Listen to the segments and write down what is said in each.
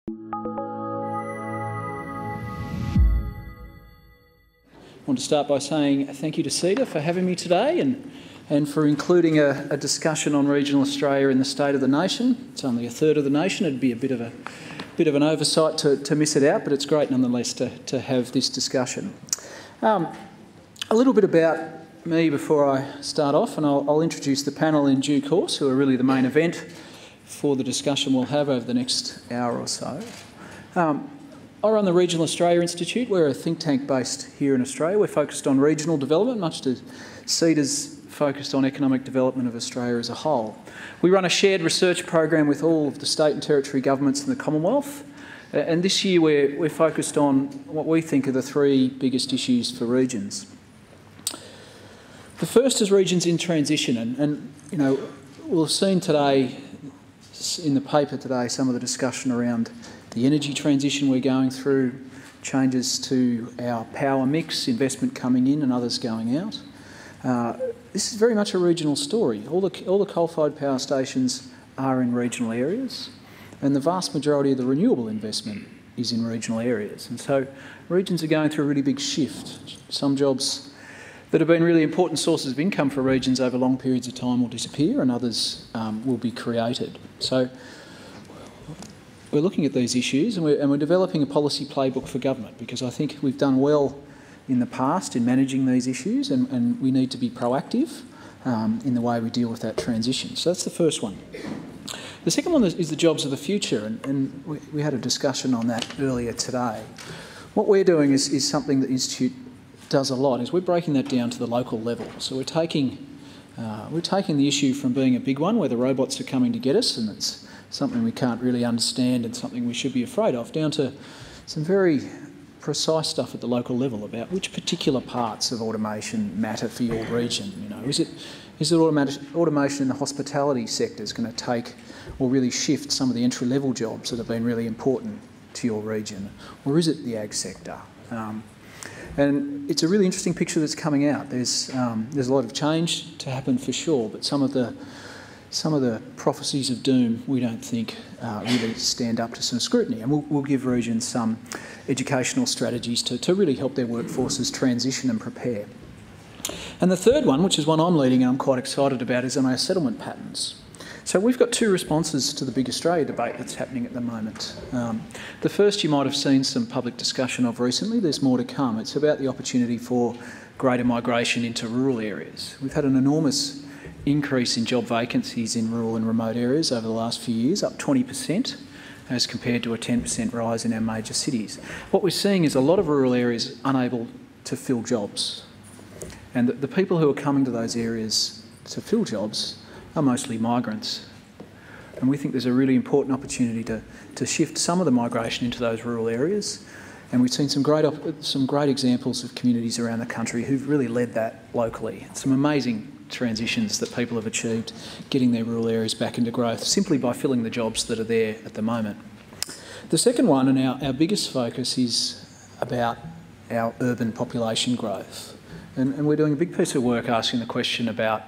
I want to start by saying thank you to CEDA for having me today and for including a discussion on regional Australia in the state of the nation. It's only a third of the nation. It'd be a bit of an oversight to miss it out, but it's great nonetheless to have this discussion. A little bit about me before I start off, and I'll introduce the panel in due course, who are really the main event for the discussion we'll have over the next hour or so. I run the Regional Australia Institute. We're a think tank based here in Australia. We're focused on regional development, much as CEDA's focused on economic development of Australia as a whole. We run a shared research program with all of the state and territory governments in the Commonwealth. And this year we're focused on what we think are the three biggest issues for regions. The first is regions in transition. And you know, we'll have seen today, in the paper today, some of the discussion around the energy transition we're going through, changes to our power mix, investment coming in and others going out. This is very much a regional story. All the coal-fired power stations are in regional areas, and the vast majority of the renewable investment is in regional areas. And so regions are going through a really big shift. Some jobs that have been really important sources of income for regions over long periods of time will disappear, and others will be created. So we're looking at these issues, and we're developing a policy playbook for government, because I think we've done well in the past in managing these issues, and we need to be proactive in the way we deal with that transition. So that's the first one. The second one is the jobs of the future, and we had a discussion on that earlier today. What we're doing is something that the Institute does a lot, is we're breaking that down to the local level. So we're taking the issue from being a big one where the robots are coming to get us and it's something we can't really understand and something we should be afraid of, down to some very precise stuff at the local level about which particular parts of automation matter for your region. You know, is it automation in the hospitality sector is going to take or really shift some of the entry-level jobs that have been really important to your region, or is it the ag sector? And it's a really interesting picture that's coming out. There's a lot of change to happen for sure, but some of the prophecies of doom we don't think really stand up to some scrutiny, and we'll give regions some educational strategies to really help their workforces transition and prepare. And the third one, which is one I'm leading and I'm quite excited about, is on our settlement patterns. So we've got two responses to the Big Australia debate that's happening at the moment. The first you might have seen some public discussion of recently. There's more to come. It's about the opportunity for greater migration into rural areas. We've had an enormous increase in job vacancies in rural and remote areas over the last few years, up 20%, as compared to a 10% rise in our major cities. What we're seeing is a lot of rural areas unable to fill jobs. And the people who are coming to those areas to fill jobs are mostly migrants. And we think there's a really important opportunity to shift some of the migration into those rural areas. And we've seen some great examples of communities around the country who've really led that locally. Some amazing transitions that people have achieved, getting their rural areas back into growth simply by filling the jobs that are there at the moment. The second one, and our biggest focus, is about our urban population growth. And we're doing a big piece of work asking the question about,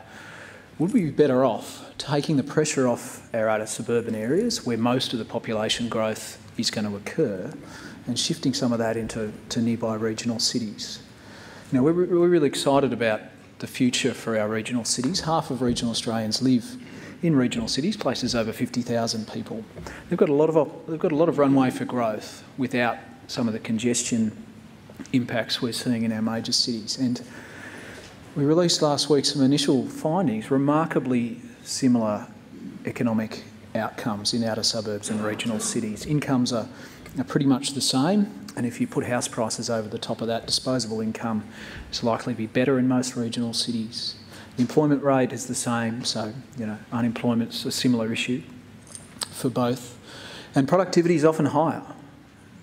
would we be better off taking the pressure off our outer suburban areas where most of the population growth is going to occur and shifting some of that into nearby regional cities? You know, we're really excited about the future for our regional cities. Half of regional Australians live in regional cities, places over 50,000 people. They've got a lot of runway for growth without some of the congestion impacts we're seeing in our major cities. And we released last week some initial findings, remarkably similar economic outcomes in outer suburbs and regional cities. Incomes are pretty much the same, and if you put house prices over the top of that, disposable income is likely to be better in most regional cities. The employment rate is the same, so you know, unemployment's a similar issue for both. And productivity is often higher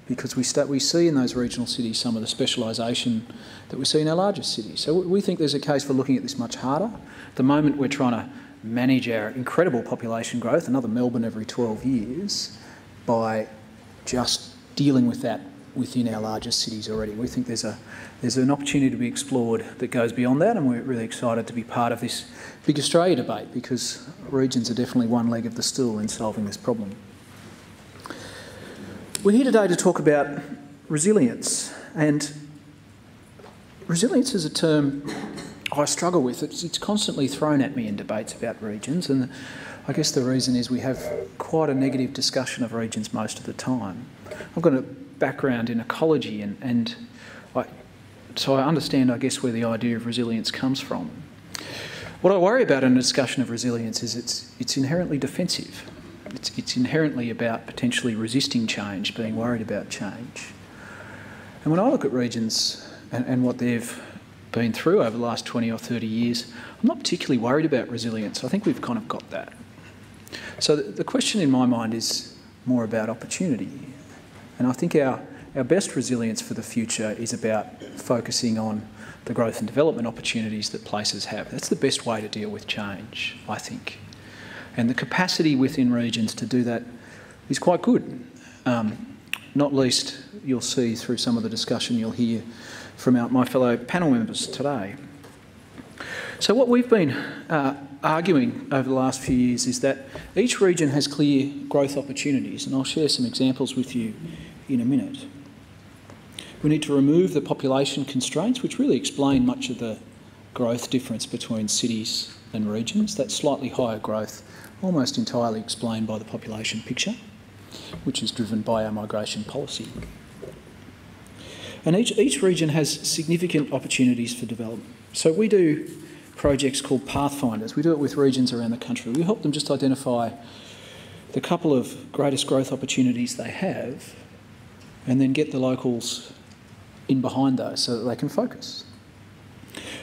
because we see in those regional cities some of the specialisation that we see in our largest cities. So we think there's a case for looking at this much harder. At the moment we're trying to manage our incredible population growth, another Melbourne every 12 years, by just dealing with that within our largest cities already. We think there's an opportunity to be explored that goes beyond that, and we're really excited to be part of this Big Australia debate, because regions are definitely one leg of the stool in solving this problem. We're here today to talk about resilience, and resilience is a term I struggle with. It's constantly thrown at me in debates about regions, and I guess the reason is we have quite a negative discussion of regions most of the time. I've got a background in ecology, so I understand, I guess, where the idea of resilience comes from. What I worry about in a discussion of resilience is it's inherently defensive. It's inherently about potentially resisting change, being worried about change. And when I look at regions and what they've been through over the last 20 or 30 years, I'm not particularly worried about resilience. I think we've kind of got that. So the question in my mind is more about opportunity. And I think our best resilience for the future is about focusing on the growth and development opportunities that places have. That's the best way to deal with change, I think. And the capacity within regions to do that is quite good. Not least, you'll see through some of the discussion you'll hear from my fellow panel members today. So what we've been arguing over the last few years is that each region has clear growth opportunities, and I'll share some examples with you in a minute. We need to remove the population constraints, which really explain much of the growth difference between cities and regions. That slightly higher growth almost entirely explained by the population picture, which is driven by our migration policy. And each region has significant opportunities for development. So we do projects called Pathfinders. We do it with regions around the country. We help them just identify the couple of greatest growth opportunities they have and then get the locals in behind those so that they can focus.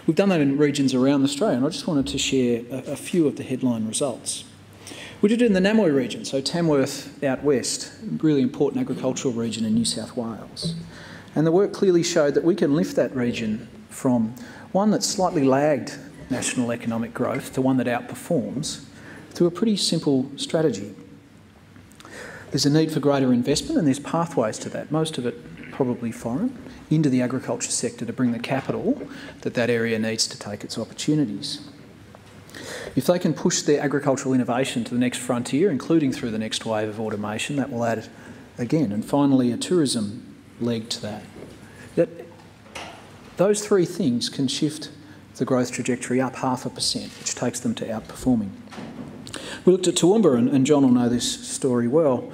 We've done that in regions around Australia, and I just wanted to share a few of the headline results. We did it in the Namoi region, so Tamworth out west, a really important agricultural region in New South Wales. And the work clearly showed that we can lift that region from one that slightly lagged national economic growth to one that outperforms through a pretty simple strategy. There's a need for greater investment, and there's pathways to that, most of it probably foreign, into the agriculture sector to bring the capital that area needs to take its opportunities. If they can push their agricultural innovation to the next frontier, including through the next wave of automation, that will add again. And finally, a tourism leg to that. Those three things can shift the growth trajectory up 0.5%, which takes them to outperforming. We looked at Toowoomba, and John will know this story well.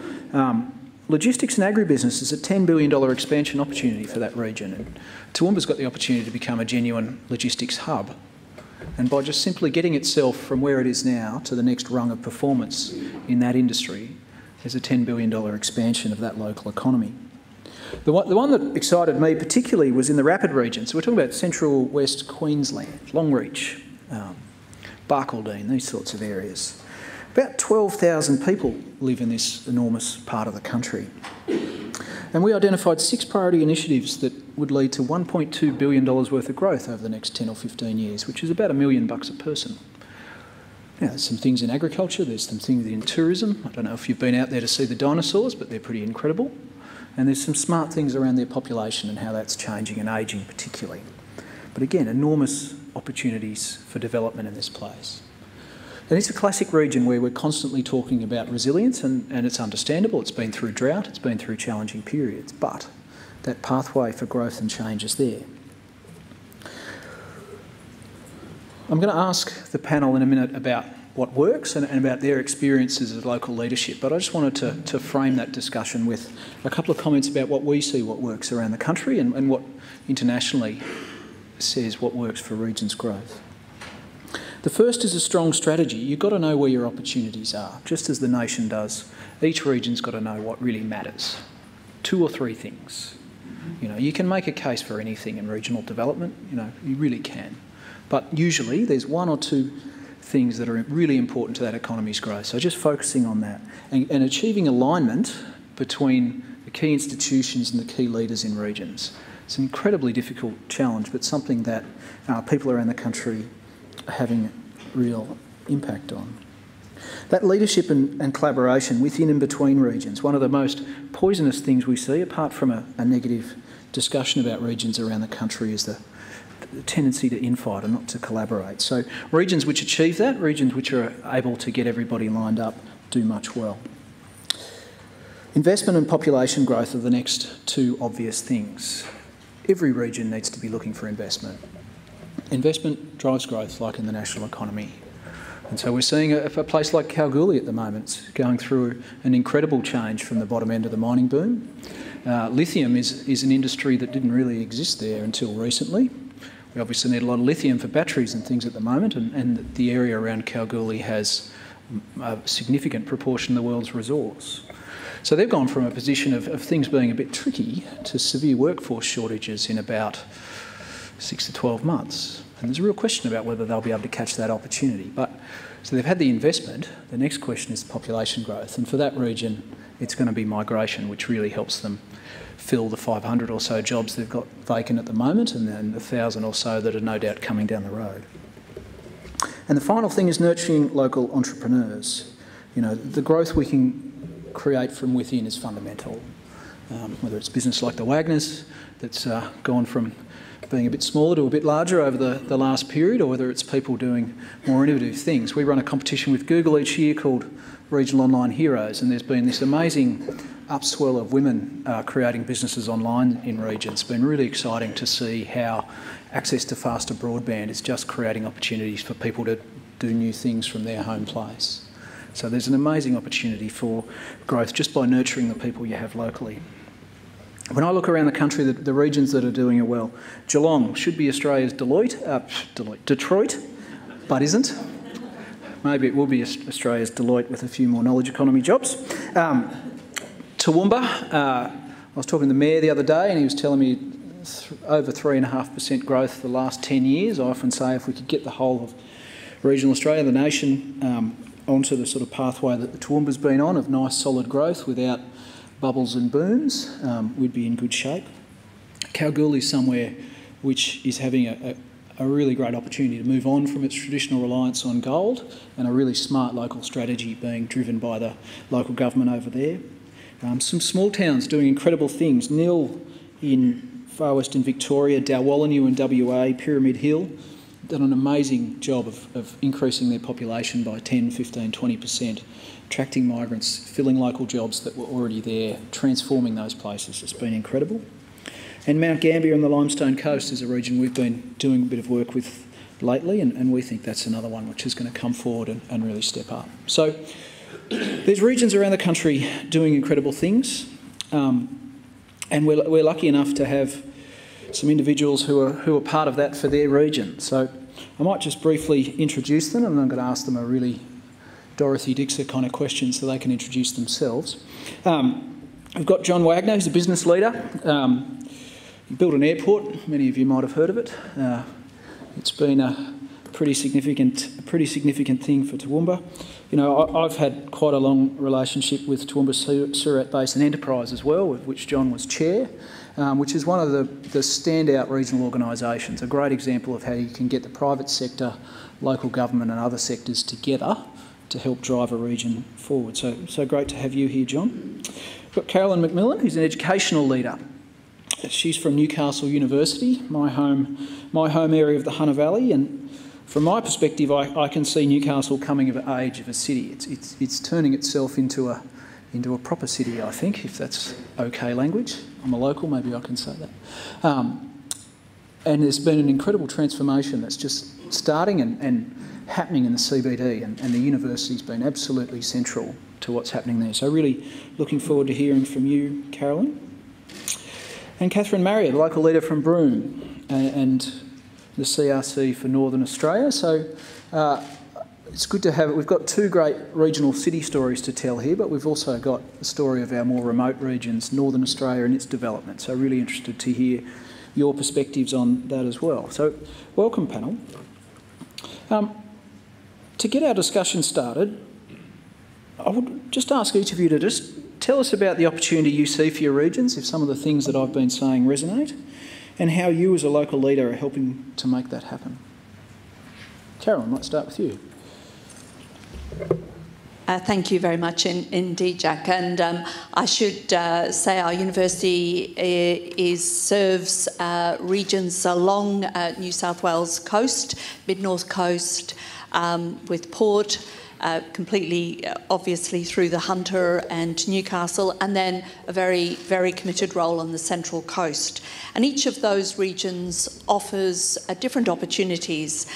Logistics and agribusiness is a $10 billion expansion opportunity for that region, and Toowoomba's got the opportunity to become a genuine logistics hub. And by just simply getting itself from where it is now to the next rung of performance in that industry, there's a $10 billion expansion of that local economy. The one that excited me particularly was in the Rapid region. So we're talking about central west Queensland, Longreach, Barcaldine, these sorts of areas. About 12,000 people live in this enormous part of the country. And we identified 6 priority initiatives that would lead to $1.2 billion worth of growth over the next 10 or 15 years, which is about $1 million a person. Now, there's some things in agriculture, there's some things in tourism. I don't know if you've been out there to see the dinosaurs, but they're pretty incredible. And there's some smart things around their population and how that's changing and ageing particularly. But again, enormous opportunities for development in this place. And it's a classic region where we're constantly talking about resilience, and it's understandable. It's been through drought, it's been through challenging periods, but that pathway for growth and change is there. I'm going to ask the panel in a minute about what works and about their experiences as local leadership, but I just wanted to frame that discussion with a couple of comments about what we see what works around the country and what internationally says what works for regions' growth. The first is a strong strategy. You've got to know where your opportunities are, just as the nation does. Each region's got to know what really matters. 2 or 3 things. You can make a case for anything in regional development, you really can. But usually there's 1 or 2 things that are really important to that economy's growth. So just focusing on that and achieving alignment between the key institutions and the key leaders in regions. It's an incredibly difficult challenge, but something that people around the country are having real impact on. That leadership and collaboration within and between regions, one of the most poisonous things we see, apart from a negative discussion about regions around the country, is the tendency to infight and not to collaborate. So regions which achieve that, regions which are able to get everybody lined up, do much well. Investment and population growth are the next two obvious things. Every region needs to be looking for investment. Investment drives growth, like in the national economy. And so we're seeing a place like Kalgoorlie at the moment. It's going through an incredible change from the bottom end of the mining boom. Lithium is an industry that didn't really exist there until recently. We obviously need a lot of lithium for batteries and things at the moment, and the area around Kalgoorlie has a significant proportion of the world's resource. So they've gone from a position of things being a bit tricky to severe workforce shortages in about 6 to 12 months. And there's a real question about whether they'll be able to catch that opportunity. So they've had the investment. The next question is population growth. And for that region, it's going to be migration, which really helps them fill the 500 or so jobs they've got vacant at the moment, and then the 1,000 or so that are no doubt coming down the road. And the final thing is nurturing local entrepreneurs. You know, the growth we can create from within is fundamental. Whether it's business like the Wagners that's gone from being a bit smaller to a bit larger over the last period, or whether it's people doing more innovative things. We run a competition with Google each year called Regional Online Heroes, and there's been this amazing upswell of women creating businesses online in regions. It's been really exciting to see how access to faster broadband is just creating opportunities for people to do new things from their home place. So there's an amazing opportunity for growth just by nurturing the people you have locally. When I look around the country, the regions that are doing it well, Geelong should be Australia's Detroit, but isn't. Maybe it will be Australia's Deloitte with a few more knowledge economy jobs. Toowoomba, I was talking to the mayor the other day and he was telling me over 3.5% growth the last 10 years. I often say if we could get the whole of regional Australia, the nation, onto the sort of pathway that the Toowoomba's been on of nice solid growth without bubbles and booms, we'd be in good shape. Kalgoorlie's somewhere which is having a really great opportunity to move on from its traditional reliance on gold, and a really smart local strategy being driven by the local government over there. Some small towns doing incredible things. Nil in far western Victoria, Dalwallinu in WA, Pyramid Hill, done an amazing job of increasing their population by 10, 15, 20%, attracting migrants, filling local jobs that were already there, transforming those places. It's been incredible. And Mount Gambier and the Limestone Coast is a region we've been doing a bit of work with lately, and we think that's another one which is going to come forward and really step up. So there's regions around the country doing incredible things, and we're lucky enough to have some individuals who are part of that for their region. So I might just briefly introduce them, and I'm going to ask them a really Dorothy Dixer kind of question so they can introduce themselves. We've got John Wagner, who's a business leader. He built an airport. Many of you might have heard of it. It's been a pretty significant thing for Toowoomba. You know, I've had quite a long relationship with Toowoomba Surat Basin Enterprise as well, of which John was chair, which is one of the standout regional organisations. A great example of how you can get the private sector, local government and other sectors together to help drive a region forward. So great to have you here, John. We've got Carolyn McMillen, who's an educational leader. She's from Newcastle University, my home area of the Hunter Valley, and from my perspective, I can see Newcastle coming of age of a city. It's turning itself into a proper city, I think, if that's okay language. I'm a local, maybe I can say that. And there's been an incredible transformation that's just starting and happening in the CBD, and the university's been absolutely central to what's happening there. So really looking forward to hearing from you, Carolyn. And Catherine Marriott, a local leader from Broome and the CRC for Northern Australia. So it's good to have it. We've got two great regional city stories to tell here, but we've also got the story of our more remote regions, Northern Australia and its development. So really interested to hear your perspectives on that as well. So welcome, panel. To get our discussion started, I would just ask each of you to just tell us about the opportunity you see for your regions, if some of the things that I've been saying resonate, and how you as a local leader are helping to make that happen. Carol, I might start with you. Thank you very much indeed, Jack. And I should say our university serves regions along New South Wales coast, mid-north coast, with port, completely, obviously, through the Hunter and Newcastle, and then a very, very committed role on the Central Coast. And each of those regions offers different opportunities.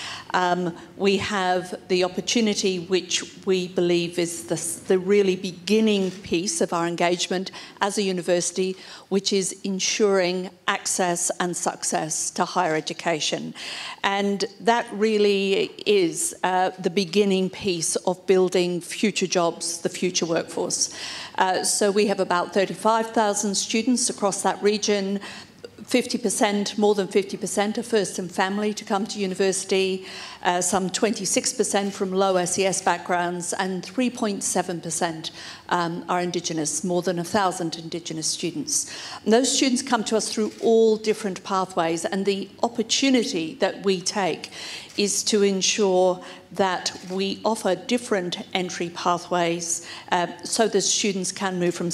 We have the opportunity, which we believe is the really beginning piece of our engagement as a university, which is ensuring access and success to higher education. And that really is the beginning piece of building future jobs, the future workforce. So we have about 35,000 students across that region. 50%, more than 50% are first and family to come to university, some 26% from low SES backgrounds, and 3.7% are Indigenous, more than 1,000 Indigenous students. And those students come to us through all different pathways, and the opportunity that we take is to ensure that we offer different entry pathways so that students can move from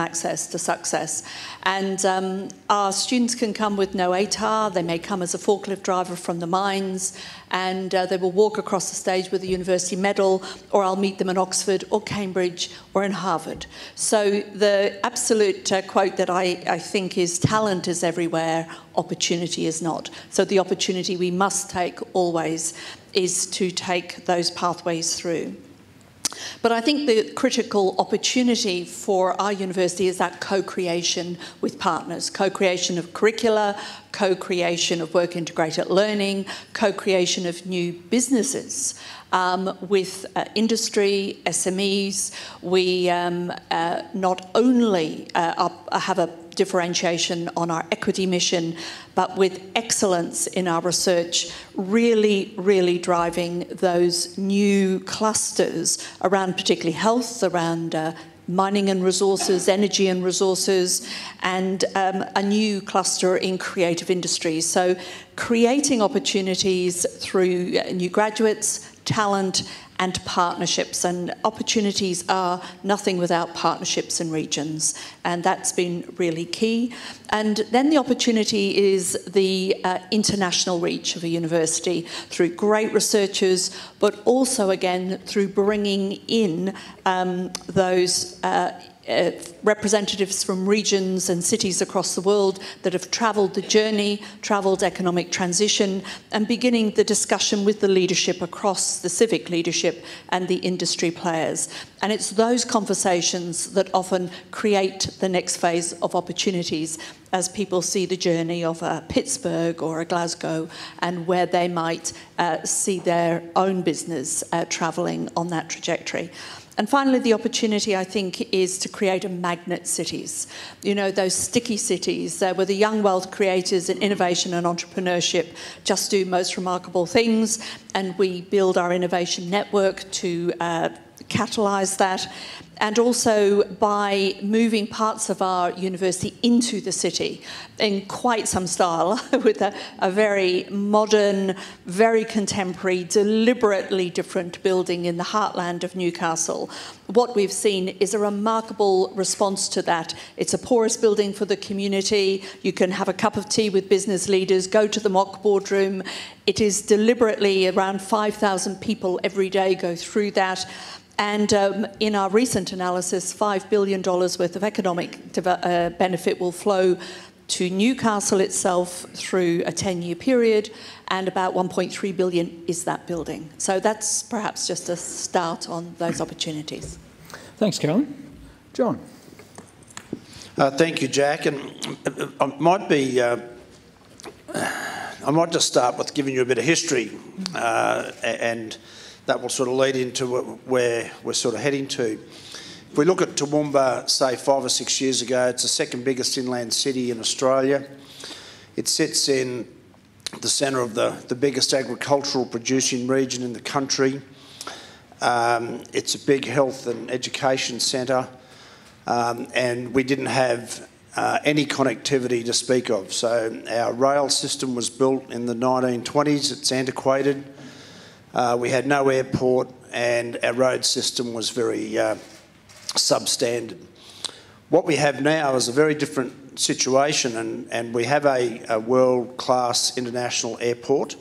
access to success. And our students can come with no ATAR, they may come as a forklift driver from the mines, and they will walk across the stage with a university medal, or I'll meet them in Oxford or Cambridge or in Harvard. So the absolute quote that I think is talent is everywhere, opportunity is not. So the opportunity we must take always is to take those pathways through. But I think the critical opportunity for our university is that co-creation with partners, co-creation of curricula, co-creation of work-integrated learning, co-creation of new businesses with industry, SMEs. We not only have a differentiation on our equity mission, but with excellence in our research, really, really driving those new clusters around particularly health, around mining and resources, energy and resources, and a new cluster in creative industries. So creating opportunities through new graduates, talent, and partnerships, and opportunities are nothing without partnerships in regions, and that's been really key. And then the opportunity is the international reach of a university through great researchers, but also again through bringing in those representatives from regions and cities across the world that have travelled the journey, travelled economic transition, and beginning the discussion with the leadership across the civic leadership and the industry players. And it's those conversations that often create the next phase of opportunities as people see the journey of a Pittsburgh or a Glasgow and where they might see their own business travelling on that trajectory. And finally, the opportunity, I think, is to create a magnet cities. You know, those sticky cities where the young wealth creators in innovation and entrepreneurship just do most remarkable things, and we build our innovation network to catalyse that. And also by moving parts of our university into the city in quite some style with a very modern, very contemporary, deliberately different building in the heartland of Newcastle. What we've seen is a remarkable response to that. It's a porous building for the community. You can have a cup of tea with business leaders, go to the mock boardroom. It is deliberately around 5,000 people every day go through that. And in our recent analysis, $5 billion worth of economic benefit will flow to Newcastle itself through a 10-year period, and about 1.3 billion is that building. So that's perhaps just a start on those opportunities. Thanks, Carolyn. John. Thank you, Jack. And I might just start with giving you a bit of history, and that will sort of lead into where we're sort of heading to. If we look at Toowoomba, say 5 or 6 years ago, it's the second biggest inland city in Australia. It sits in the centre of the biggest agricultural producing region in the country. It's a big health and education centre, and we didn't have any connectivity to speak of. So our rail system was built in the 1920s, it's antiquated. We had no airport, and our road system was very substandard. What we have now is a very different situation, and we have a world-class international airport.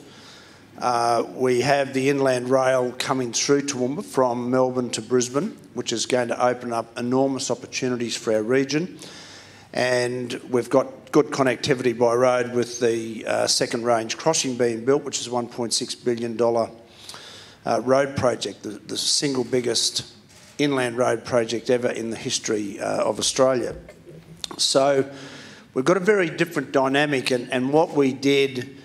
We have the inland rail coming through Toowoomba from Melbourne to Brisbane, which is going to open up enormous opportunities for our region. And we've got good connectivity by road with the second range crossing being built, which is a $1.6 billion road project, the single biggest inland road project ever in the history of Australia. So we've got a very different dynamic, and what we did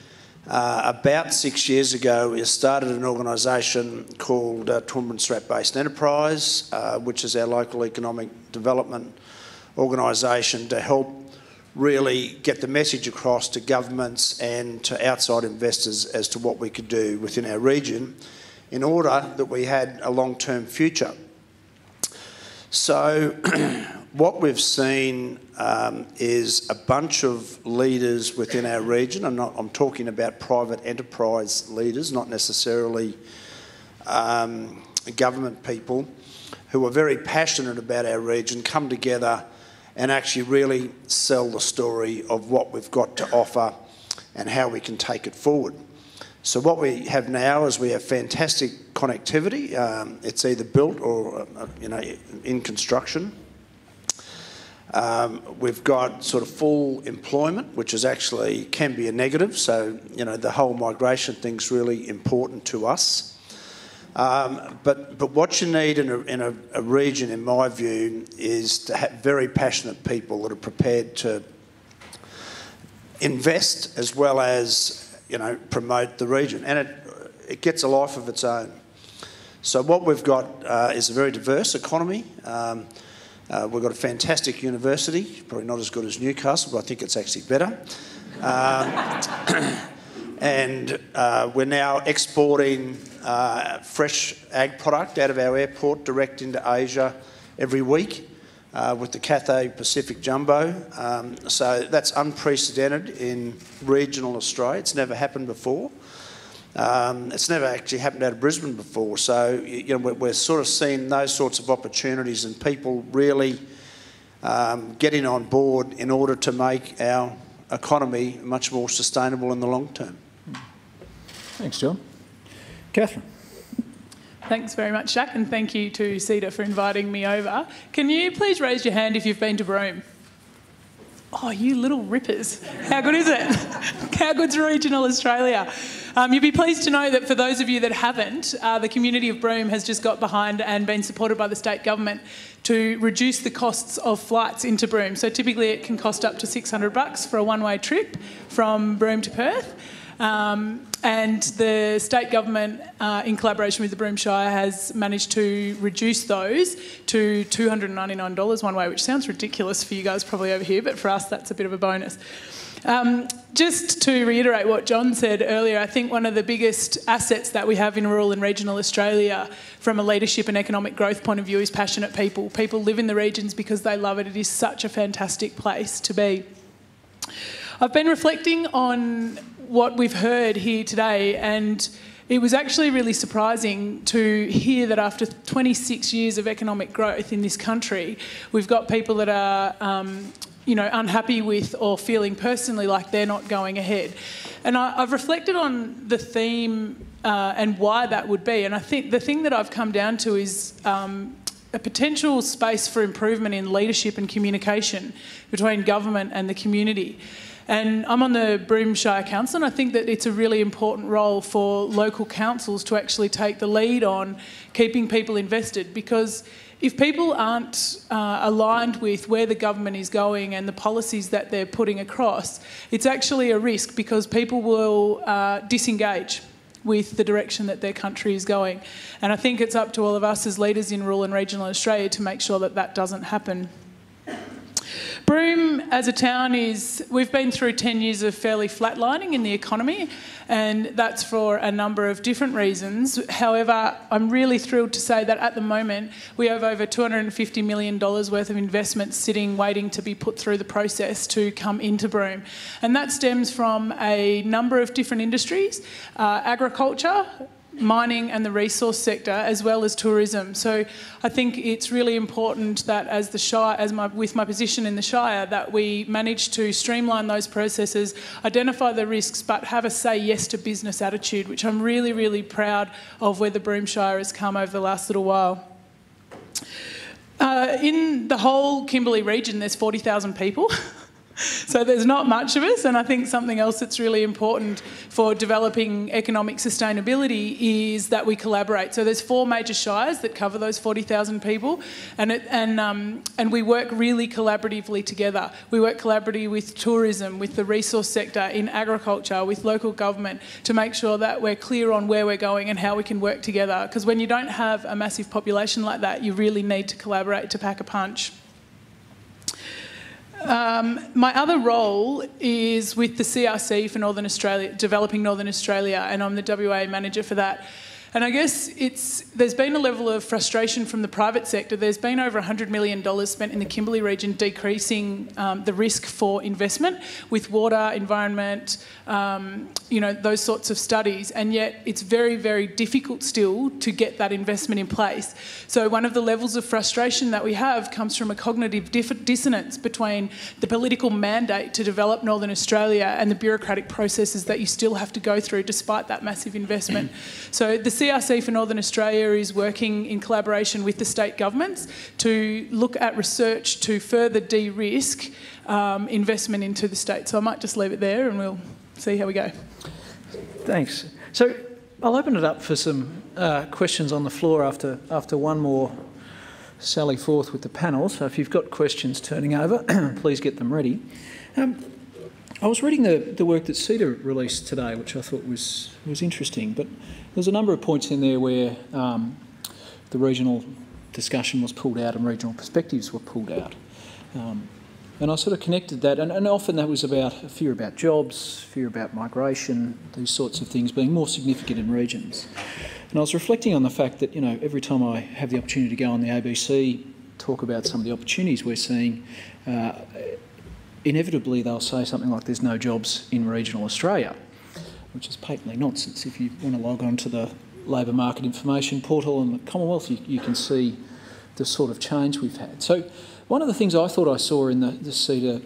about 6 years ago is started an organisation called Toowoomba and Surat Basin Enterprise, which is our local economic development organisation to help really get the message across to governments and to outside investors as to what we could do within our region in order that we had a long-term future. So what we've seen is a bunch of leaders within our region. I'm talking about private enterprise leaders, not necessarily government people, who are very passionate about our region, come together and actually really sell the story of what we've got to offer and how we can take it forward. So what we have now is we have fantastic connectivity. It's either built or in construction. We've got sort of full employment, which is actually can be a negative. So the whole migration thing's really important to us. But what you need in a region, in my view, is to have very passionate people that are prepared to invest as well as promote the region, and it gets a life of its own. So what we've got is a very diverse economy. We've got a fantastic university, probably not as good as Newcastle, but I think it's actually better. And we're now exporting fresh ag product out of our airport direct into Asia every week with the Cathay Pacific Jumbo. So that's unprecedented in regional Australia. It's never happened before. It's never actually happened out of Brisbane before. So we're sort of seeing those sorts of opportunities and people really getting on board in order to make our economy much more sustainable in the long term. Thanks, John. Catherine. Thanks very much, Jack, and thank you to CEDA for inviting me over. Can you please raise your hand if you've been to Broome? Oh, you little rippers. How good is it? How good's regional Australia? You'll be pleased to know that for those of you that haven't, the community of Broome has just got behind and been supported by the state government to reduce the costs of flights into Broome. So typically it can cost up to $600 for a one-way trip from Broome to Perth. And the state government, in collaboration with the Broome Shire, has managed to reduce those to $299 one way, which sounds ridiculous for you guys probably over here, but for us that's a bit of a bonus. Just to reiterate what John said earlier, I think one of the biggest assets that we have in rural and regional Australia from a leadership and economic growth point of view is passionate people. People live in the regions because they love it. It is such a fantastic place to be. I've been reflecting on what we've heard here today, and it was actually really surprising to hear that after 26 years of economic growth in this country, we've got people that are unhappy with or feeling personally like they're not going ahead. And I've reflected on the theme and why that would be, and I think the thing that I've come down to is a potential space for improvement in leadership and communication between government and the community. And I'm on the Broome Shire Council, and I think that it's a really important role for local councils to actually take the lead on keeping people invested, because if people aren't aligned with where the government is going and the policies that they're putting across, it's actually a risk because people will disengage with the direction that their country is going. And I think it's up to all of us as leaders in rural and regional Australia to make sure that that doesn't happen. Broome as a town we've been through 10 years of fairly flatlining in the economy, and that's for a number of different reasons. However, I'm really thrilled to say that at the moment we have over $250 million worth of investment sitting waiting to be put through the process to come into Broome. And that stems from a number of different industries, agriculture, mining and the resource sector, as well as tourism. So I think it's really important that as the Shire, with my position in the Shire, that we manage to streamline those processes, identify the risks, but have a say yes to business attitude, which I'm really, really proud of where the Broome Shire has come over the last little while. In the whole Kimberley region, there's 40,000 people. So there's not much of us, and I think something else that's really important for developing economic sustainability is that we collaborate. So there's 4 major shires that cover those 40,000 people, and we work really collaboratively together. We work collaboratively with tourism, with the resource sector, in agriculture, with local government, to make sure that we're clear on where we're going and how we can work together. Because when you don't have a massive population like that, you really need to collaborate to pack a punch. My other role is with the CRC for Northern Australia, developing Northern Australia, and I'm the WA manager for that. And I guess there's been a level of frustration from the private sector. There's been over $100 million spent in the Kimberley region decreasing the risk for investment with water, environment, those sorts of studies. And yet it's very, very difficult still to get that investment in place. So one of the levels of frustration that we have comes from a cognitive dissonance between the political mandate to develop Northern Australia and the bureaucratic processes that you still have to go through despite that massive investment. So the CRC for Northern Australia is working in collaboration with the state governments to look at research to further de-risk investment into the state. So I might just leave it there and we'll see how we go. Thanks. So I'll open it up for some questions on the floor after one more sally forth with the panel. So if you've got questions turning over, please get them ready. I was reading the work that CEDA released today, which I thought was interesting, but there's a number of points in there where the regional discussion was pulled out and regional perspectives were pulled out. And I sort of connected that, and often that was about fear about jobs, fear about migration, these sorts of things being more significant in regions. And I was reflecting on the fact that, every time I have the opportunity to go on the ABC, talk about some of the opportunities we're seeing, inevitably they'll say something like there's no jobs in regional Australia, which is patently nonsense. If you want to log on to the labour market information portal in the Commonwealth, you can see the sort of change we've had. So one of the things I thought I saw in the CEDA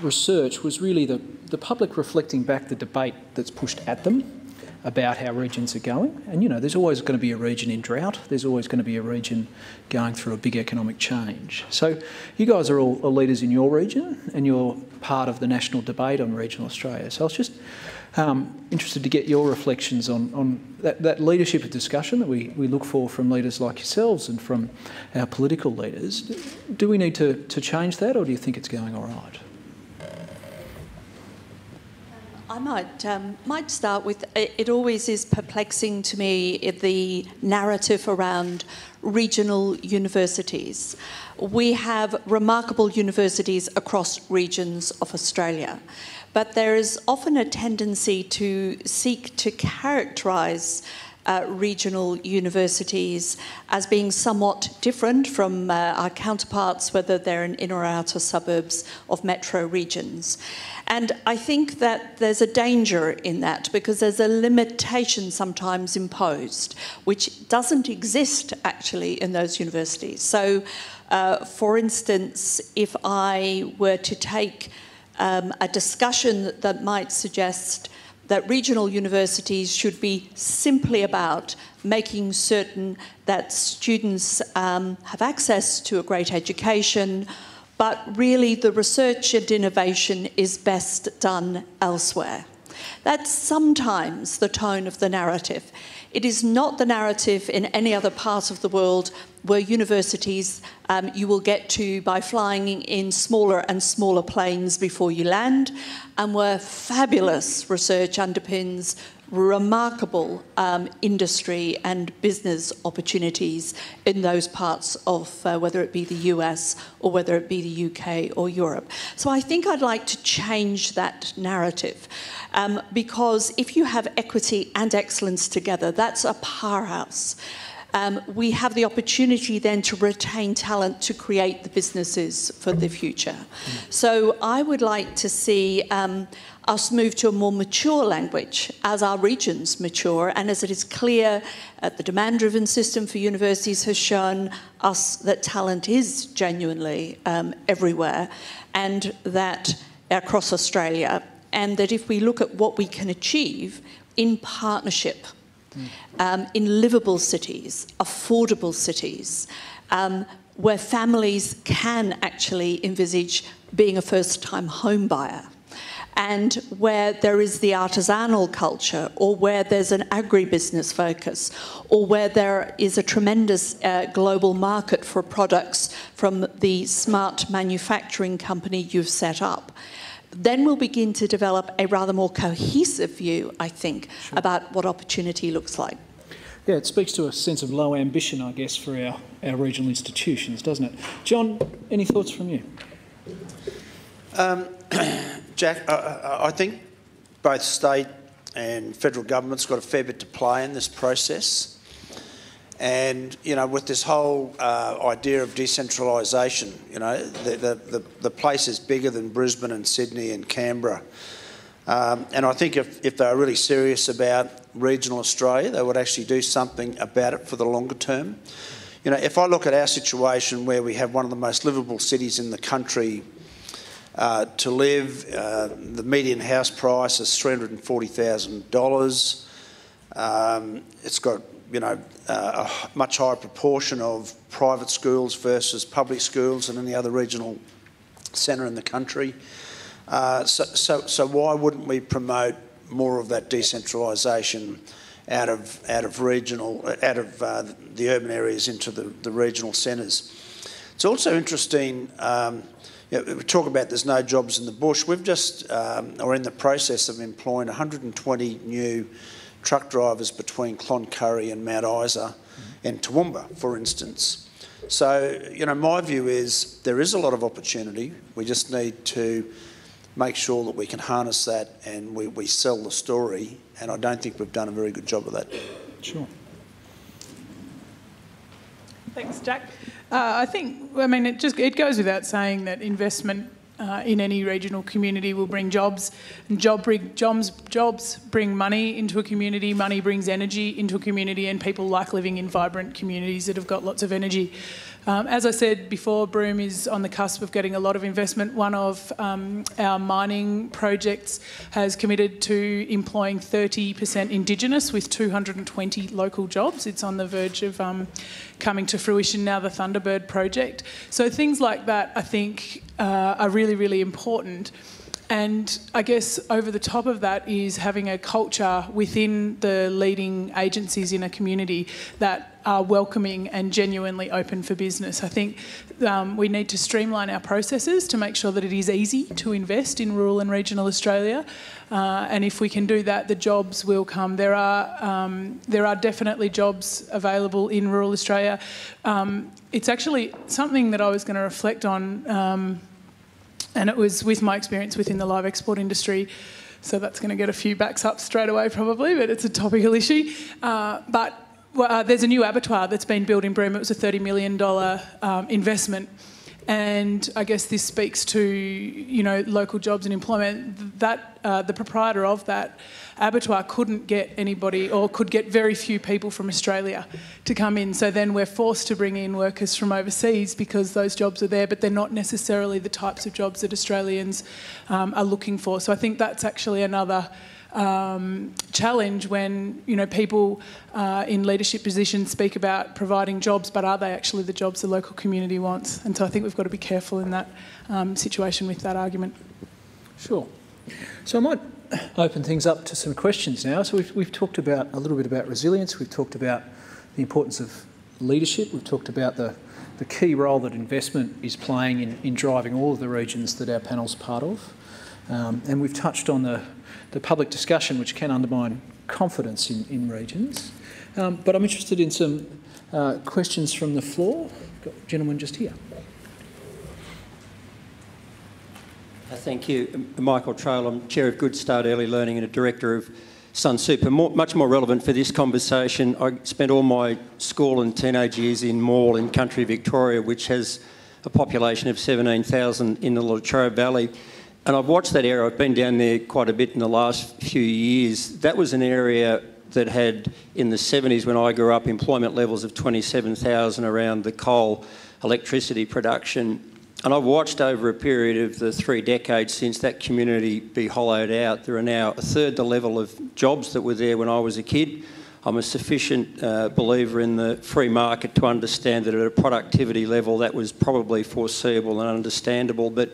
research was really the public reflecting back the debate that's pushed at them about how regions are going. And, there's always going to be a region in drought. There's always going to be a region going through a big economic change. So you guys are all leaders in your region and you're part of the national debate on regional Australia. So I was just interested to get your reflections on that leadership of discussion that we look for from leaders like yourselves and from our political leaders. Do we need to change that, or do you think it's going all right? I might start with, it always is perplexing to me the narrative around regional universities. We have remarkable universities across regions of Australia, but there is often a tendency to seek to characterise regional universities as being somewhat different from our counterparts, whether they're in inner or outer suburbs of metro regions. And I think that there's a danger in that because there's a limitation sometimes imposed, which doesn't exist actually in those universities. So, for instance, if I were to take a discussion that might suggest that regional universities should be simply about making certain that students have access to a great education, but really the research and innovation is best done elsewhere. That's sometimes the tone of the narrative. It is not the narrative in any other part of the world where universities you will get to by flying in smaller and smaller planes before you land, and where fabulous research underpins remarkable industry and business opportunities in those parts of whether it be the US or whether it be the UK or Europe. So I think I'd like to change that narrative because if you have equity and excellence together, that's a powerhouse. we have the opportunity then to retain talent to create the businesses for the future. So I would like to see us move to a more mature language as our regions mature, and as it is clear the demand-driven system for universities has shown us that talent is genuinely everywhere, and that across Australia, and that if we look at what we can achieve in partnership, in livable cities, affordable cities, where families can actually envisage being a first-time home buyer, and where there is the artisanal culture, or where there's an agribusiness focus, or where there is a tremendous global market for products from the smart manufacturing company you've set up, then we'll begin to develop a rather more cohesive view, I think, about what opportunity looks like. Yeah, it speaks to a sense of low ambition, I guess, for our regional institutions, doesn't it? John, any thoughts from you? Jack, I think both state and federal government's got a fair bit to play in this process. And, you know, with this whole idea of decentralisation, you know, the place is bigger than Brisbane and Sydney and Canberra. And I think if they were really serious about regional Australia, they would actually do something about it for the longer term. You know, if I look at our situation where we have one of the most livable cities in the country to live, the median house price is $340,000. It's got, you know, a much higher proportion of private schools versus public schools than any other regional centre in the country. So why wouldn't we promote more of that decentralisation out of the urban areas into the regional centres? It's also interesting. You know, we talk about there's no jobs in the bush. We've just are in the process of employing 120 new truck drivers between Cloncurry and Mount Isa and Toowoomba, for instance. So, you know, my view is there is a lot of opportunity. We just need to make sure that we can harness that and we sell the story, and I don't think we've done a very good job of that. Sure. Thanks, Jack. I think, I mean, it goes without saying that investment in any regional community will bring jobs, and jobs bring money into a community, money brings energy into a community, and people like living in vibrant communities that have got lots of energy. As I said before, Broome is on the cusp of getting a lot of investment. One of our mining projects has committed to employing 30% Indigenous with 220 local jobs. It's on the verge of coming to fruition now, the Thunderbird project. So things like that, I think, are really, really important. And I guess over the top of that is having a culture within the leading agencies in a community that are welcoming and genuinely open for business. I think we need to streamline our processes to make sure that it is easy to invest in rural and regional Australia. And if we can do that, the jobs will come. There are definitely jobs available in rural Australia. It's actually something that I was going to reflect on, and it was with my experience within the live export industry. So that's going to get a few backs up straight away probably, but it's a topical issue. There's a new abattoir that's been built in Broome. It was a $30 million investment. And I guess this speaks to, you know, local jobs and employment. That the proprietor of that abattoir couldn't get anybody, or could get very few people from Australia to come in. So then we're forced to bring in workers from overseas because those jobs are there, but they're not necessarily the types of jobs that Australians are looking for. So I think that's actually another challenge when, you know, people in leadership positions speak about providing jobs, but are they actually the jobs the local community wants? And so I think we've got to be careful in that situation with that argument. Sure. So I might open things up to some questions now. So we've talked about a little bit about resilience. We've talked about the importance of leadership. We've talked about the key role that investment is playing in driving all of the regions that our panel's part of. And we've touched on the public discussion, which can undermine confidence in regions. But I'm interested in some questions from the floor. Got a gentleman just here. Thank you. Michael Trail, I'm Chair of Good Start Early Learning and a Director of Sunsuper. Much more relevant for this conversation, I spent all my school and teenage years in Morle in country Victoria, which has a population of 17,000 in the Latrobe Valley. And I've watched that area. I've been down there quite a bit in the last few years. That was an area that had, in the 70s when I grew up, employment levels of 27,000 around the coal electricity production. And I've watched over a period of the 3 decades since that community be hollowed out. There are now a third the level of jobs that were there when I was a kid. I'm a sufficient believer in the free market to understand that at a productivity level that was probably foreseeable and understandable, but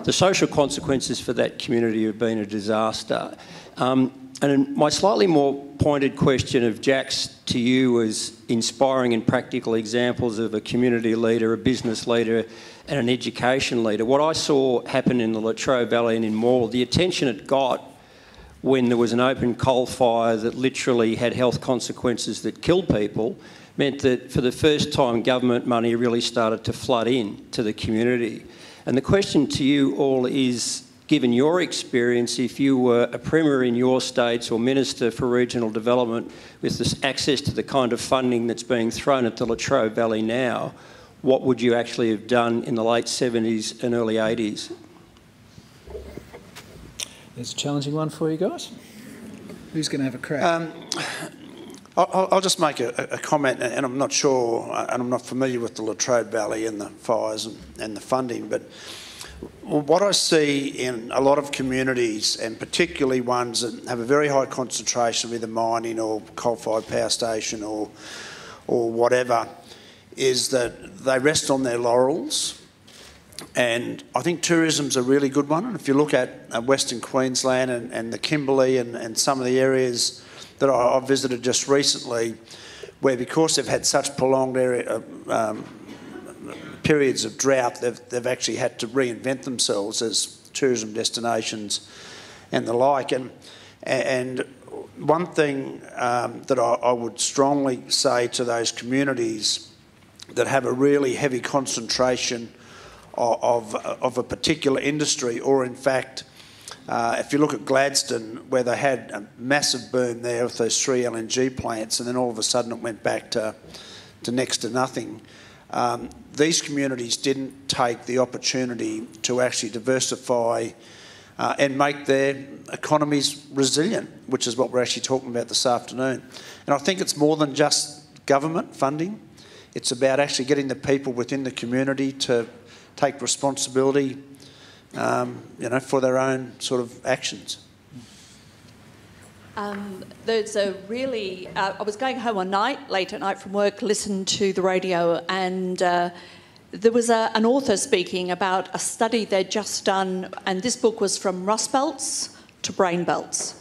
the social consequences for that community have been a disaster. And my slightly more pointed question of Jack's to you was inspiring and practical examples of a community leader, a business leader and an education leader. What I saw happen in the Latrobe Valley and in Morle, the attention it got when there was an open coal fire that literally had health consequences that killed people, meant that for the first time government money really started to flood in to the community. And the question to you all is, given your experience, if you were a Premier in your states or Minister for Regional Development with this access to the kind of funding that's being thrown at the Latrobe Valley now, what would you actually have done in the late 70s and early 80s? There's a challenging one for you guys. Who's going to have a crack? I'll just make a comment, and I'm not sure, and I'm not familiar with the Latrobe Valley and the fires and the funding, but what I see in a lot of communities, and particularly ones that have a very high concentration of either mining or coal-fired power station or whatever, is that they rest on their laurels. And I think tourism's a really good one. And if you look at Western Queensland and the Kimberley and some of the areas that I've visited just recently, where because they've had such prolonged periods of drought, they've actually had to reinvent themselves as tourism destinations and the like. And one thing that I would strongly say to those communities that have a really heavy concentration of a particular industry, or in fact, if you look at Gladstone, where they had a massive boom there with those 3 LNG plants, and then all of a sudden it went back to next to nothing. These communities didn't take the opportunity to actually diversify and make their economies resilient, which is what we're actually talking about this afternoon. And I think it's more than just government funding. It's about actually getting the people within the community to take responsibility, for their own sort of actions. There's a really... I was going home one night, late at night from work, listened to the radio, and there was an author speaking about a study they'd just done, and this book was From Rust Belts to Brain Belts.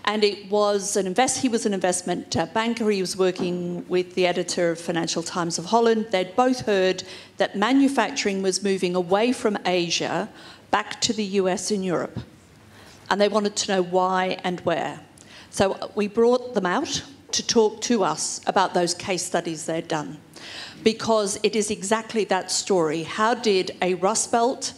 And it was he was an investment banker. He was working with the editor of Financial Times of Holland. They'd both heard that manufacturing was moving away from Asia back to the US and Europe. And they wanted to know why and where. So we brought them out to talk to us about those case studies they'd done, because it is exactly that story. How did a Rust Belt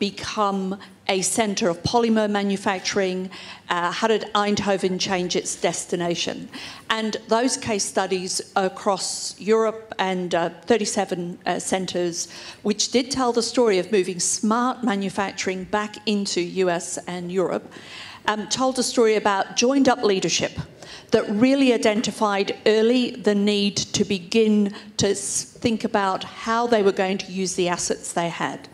become a centre of polymer manufacturing? How did Eindhoven change its destination? And those case studies across Europe and 37 centres, which did tell the story of moving smart manufacturing back into US and Europe, told a story about joined-up leadership that really identified early the need to begin to think about how they were going to use the assets they had.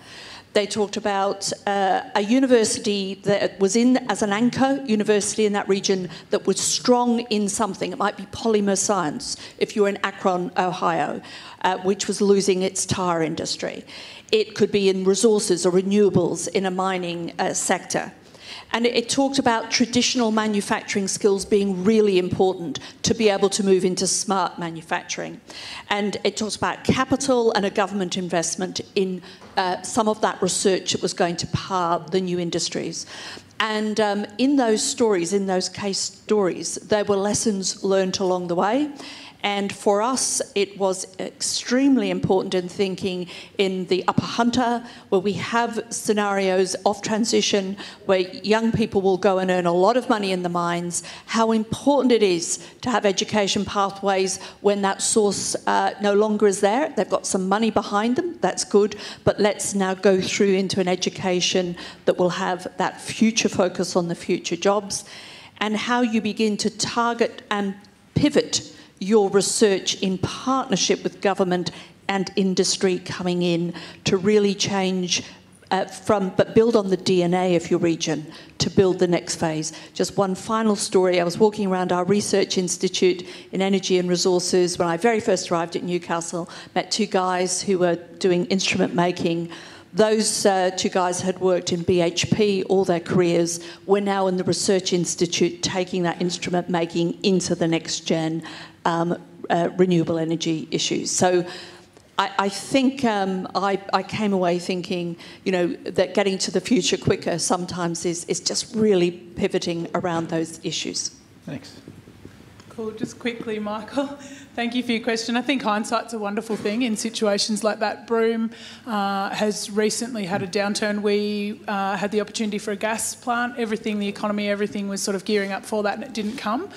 They talked about a university that was in as an anchor university in that region that was strong in something. It might be polymer science if you're in Akron, Ohio, which was losing its tyre industry. It could be in resources or renewables in a mining sector. And it talked about traditional manufacturing skills being really important to be able to move into smart manufacturing. And it talks about capital and a government investment in some of that research that was going to power the new industries. And in those stories, in those case stories, there were lessons learned along the way. And for us, it was extremely important in thinking in the Upper Hunter, where we have scenarios of transition where young people will go and earn a lot of money in the mines, how important it is to have education pathways when that source no longer is there. They've got some money behind them, that's good, but let's now go through into an education that will have that future focus on the future jobs, and how you begin to target and pivot your research in partnership with government and industry coming in to really change but build on the DNA of your region to build the next phase. Just one final story. I was walking around our research institute in energy and resources when I very first arrived at Newcastle, met two guys who were doing instrument making. Those two guys had worked in BHP all their careers. We're now in the Research Institute taking that instrument making into the next gen renewable energy issues. So I think I came away thinking, you know, that getting to the future quicker sometimes is just really pivoting around those issues. Thanks. Cool. Just quickly, Michael, thank you for your question. I think hindsight's a wonderful thing in situations like that. Broome has recently had a downturn. We had the opportunity for a gas plant. Everything, the economy, everything was sort of gearing up for that, and it didn't come.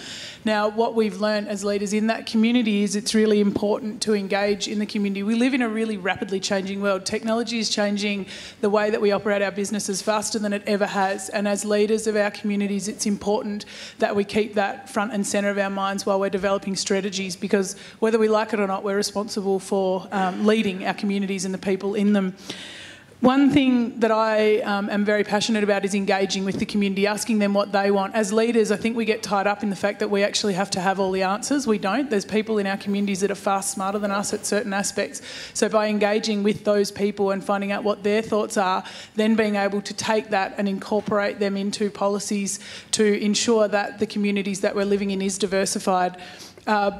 Now, what we've learned as leaders in that community is it's really important to engage in the community. We live in a really rapidly changing world. Technology is changing the way that we operate our businesses faster than it ever has. And as leaders of our communities, it's important that we keep that front and centre of our minds while we're developing strategies, because whether we like it or not, we're responsible for leading our communities and the people in them. One thing that I am very passionate about is engaging with the community, asking them what they want. As leaders, I think we get tied up in the fact that we actually have to have all the answers. We don't. There's people in our communities that are far smarter than us at certain aspects. So by engaging with those people and finding out what their thoughts are, then being able to take that and incorporate them into policies to ensure that the communities that we're living in is diversified.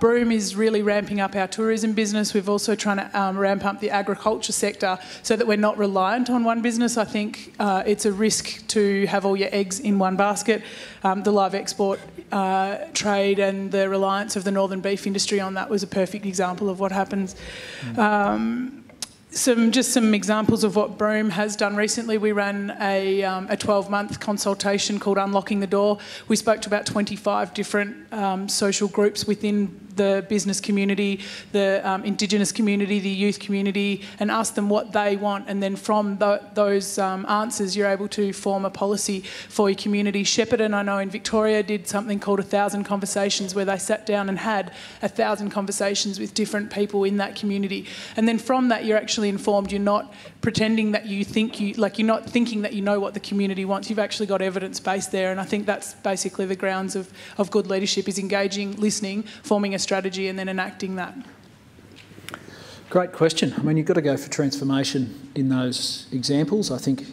Broome is really ramping up our tourism business. We're also trying to ramp up the agriculture sector so that we're not reliant on one business. I think it's a risk to have all your eggs in one basket. The live export trade and the reliance of the northern beef industry on that was a perfect example of what happens. Some examples of what Broome has done recently. We ran a 12-month consultation called Unlocking the Door. We spoke to about 25 different social groups within the business community, the Indigenous community, the youth community, and asked them what they want. And then from those answers, you're able to form a policy for your community. Shepparton, I know in Victoria, did something called 1,000 Conversations, where they sat down and had 1,000 conversations with different people in that community. And then from that, you're actually informed. You're not pretending that you think you're not thinking that you know what the community wants. You've actually got evidence base there, and I think that's basically the grounds of good leadership, is engaging, listening, forming a strategy and then enacting that. Great question. I mean, you've got to go for transformation in those examples. I think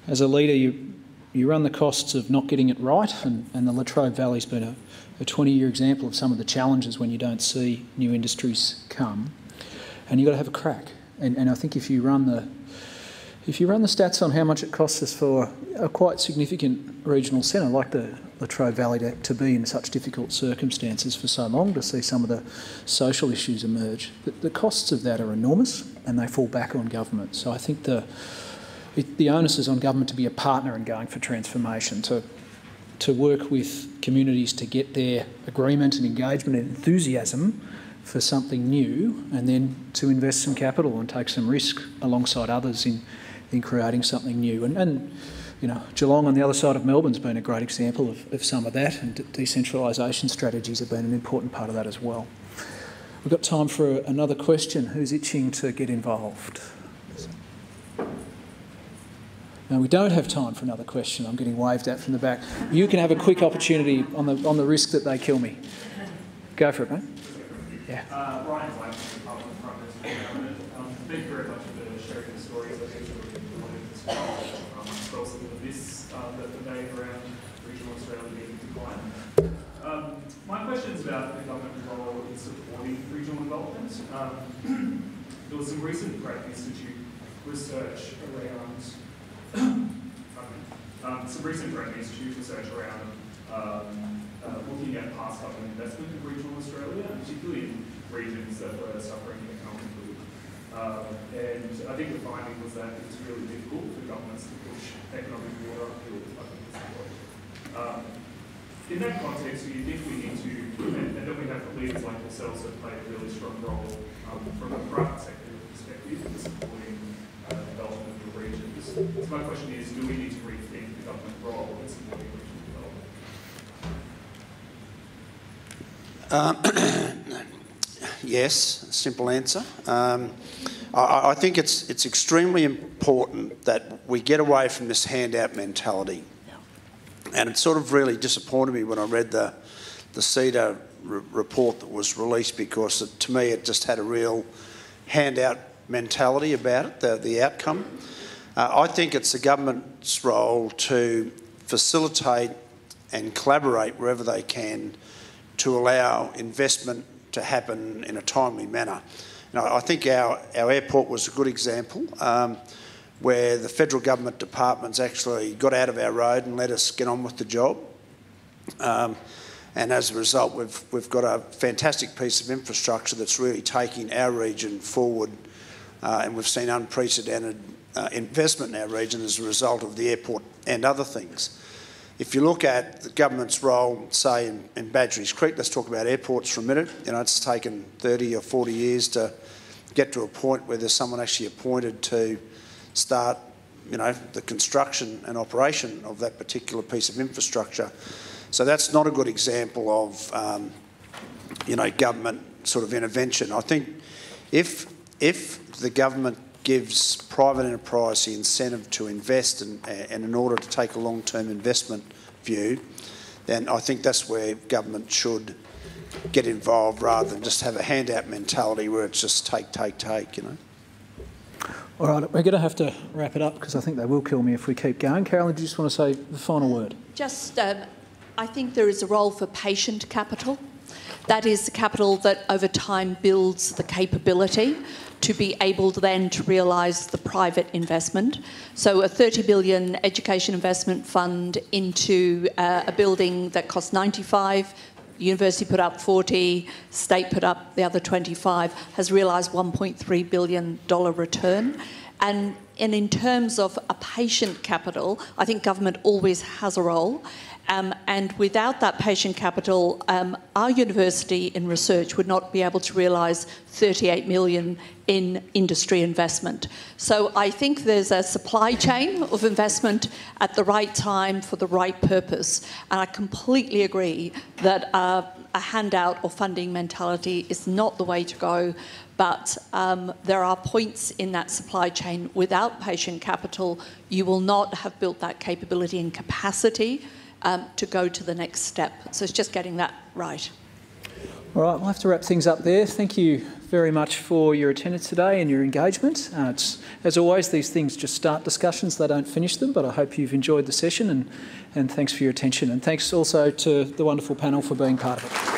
as a leader you run the costs of not getting it right, and the Latrobe Valley's been a 20-year example of some of the challenges when you don't see new industries come, and you've got to have a crack. And I think if you run the stats on how much it costs us for a quite significant regional centre like the Latrobe Valley to be in such difficult circumstances for so long, to see some of the social issues emerge, the costs of that are enormous, and they fall back on government. So I think the onus is on government to be a partner in going for transformation, to work with communities to get their agreement and engagement and enthusiasm for something new, and then to invest some capital and take some risk alongside others in creating something new. And you know, Geelong on the other side of Melbourne's been a great example of some of that, and decentralisation strategies have been an important part of that as well. We've got time for another question. Who's itching to get involved? No, we don't have time for another question. I'm getting waved at from the back. You can have a quick opportunity on the risk that they kill me. Go for it, mate. Yeah. Brian Wagner, Department of Prime Minister of Government. Thank you very much for sharing the stories. I think also the debate around regional Australia being declined. My question is about the government's role in supporting regional development. There was some recent Pratt Institute research around looking at past government investment in regional Australia, and particularly in regions that were suffering economically. And I think the finding was that it was really difficult for governments to push economic water uphill, I think is the point. In that context, do you think we need to, and then we have leaders like yourselves that play a really strong role from a private sector perspective in supporting development of the regions. So my question is, do we need to rethink the government role in supporting regional development? Yes, simple answer. I think it's extremely important that we get away from this handout mentality. And it sort of really disappointed me when I read the CEDA report that was released, because to me it just had a real handout mentality about it, the outcome. I think it's the government's role to facilitate and collaborate wherever they can to allow investment to happen in a timely manner. And I think our airport was a good example, where the federal government departments actually got out of our road and let us get on with the job. And as a result, we've got a fantastic piece of infrastructure that's really taking our region forward, and we've seen unprecedented investment in our region as a result of the airport and other things. If you look at the government's role, say in Badgerys Creek, let's talk about airports for a minute. You know, it's taken 30 or 40 years to get to a point where there's someone actually appointed to start, you know, the construction and operation of that particular piece of infrastructure. So that's not a good example of, you know, government sort of intervention. I think if the government gives private enterprise the incentive to invest and in order to take a long-term investment view, then I think that's where government should get involved rather than just have a handout mentality where it's just take, you know. All right, we're going to have to wrap it up because I think they will kill me if we keep going. Carolyn, do you just want to say the final word? Just, I think there is a role for patient capital. That is the capital that over time builds the capability to be able then to realise the private investment. So a $30 billion education investment fund into a building that cost 95, university put up 40, state put up the other 25, has realised $1.3 billion return. And in terms of a patient capital, I think government always has a role. And without that patient capital, our university in research would not be able to realise $38 million in industry investment. So I think there's a supply chain of investment at the right time for the right purpose. And I completely agree that a handout or funding mentality is not the way to go. But there are points in that supply chain without patient capital, you will not have built that capability and capacity to go to the next step. So it's just getting that right. All right, we'll have to wrap things up there. Thank you very much for your attendance today and your engagement. As always, these things just start discussions, they don't finish them, but I hope you've enjoyed the session and thanks for your attention. And thanks also to the wonderful panel for being part of it.